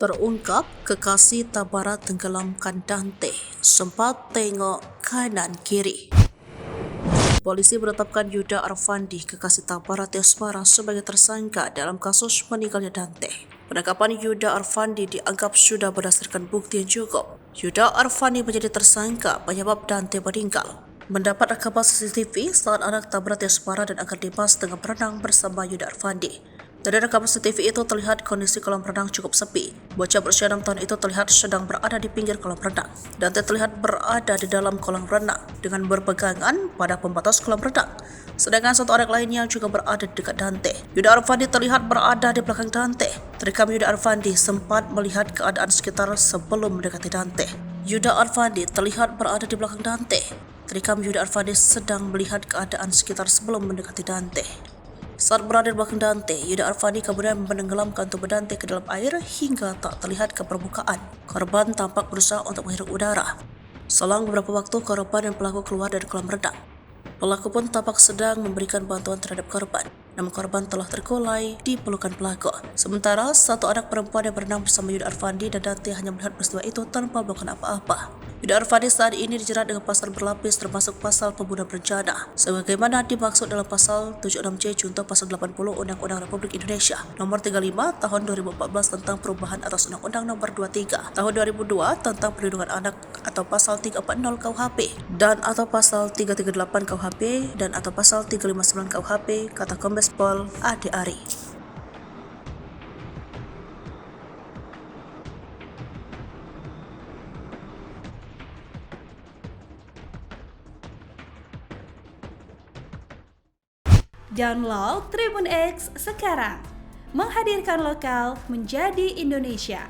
Terungkap kekasih Tabara tenggelamkan Dante, sempat tengok kanan kiri. Polisi menetapkan Yuda Arfandi, kekasih Tabara Tiasmara sebagai tersangka dalam kasus meninggalnya Dante. Penangkapan Yuda Arfandi dianggap sudah berdasarkan bukti yang cukup. Yuda Arfandi menjadi tersangka penyebab Dante meninggal. Mendapat rekaman CCTV saat anak Tabara Tiasmara dan Akar Dimas tengah berenang bersama Yuda Arfandi. Dari rekaman CCTV itu terlihat kondisi kolam renang cukup sepi. Bocah berusia 6 tahun itu terlihat sedang berada di pinggir kolam renang. Dante terlihat berada di dalam kolam renang dengan berpegangan pada pembatas kolam renang. Sedangkan satu anak lainnya juga berada di dekat Dante. Yuda Arfandi terlihat berada di belakang Dante. Terekam Yuda Arfandi sempat melihat keadaan sekitar sebelum mendekati Dante. Yuda Arfandi terlihat berada di belakang Dante. Terekam Yuda Arfandi sedang melihat keadaan sekitar sebelum mendekati Dante. Saat berada di belakang Dante, Yuda Arfandi kemudian menenggelamkan tubuh Dante ke dalam air hingga tak terlihat ke permukaan. Korban tampak berusaha untuk menghirup udara. Selang beberapa waktu, korban dan pelaku keluar dari kolam renang. Pelaku pun tampak sedang memberikan bantuan terhadap korban. Namun korban telah terkulai di pelukan pelaku. Sementara satu anak perempuan yang berenang bersama Yuda Arfandi dan Dante hanya melihat peristiwa itu tanpa melakukan apa-apa. Yuda Arfandi saat ini dijerat dengan pasal berlapis termasuk pasal pembunuhan berencana sebagaimana dimaksud dalam pasal 76C junto pasal 80 Undang-Undang Republik Indonesia nomor 35 tahun 2014 tentang perubahan atas Undang-Undang nomor 23 tahun 2002 tentang perlindungan anak atau pasal 340 KUHP dan atau pasal 338 KUHP dan atau pasal 359 KUHP, kata Kombes Pol Ade Ari. Download Tribun X sekarang, menghadirkan lokal menjadi Indonesia.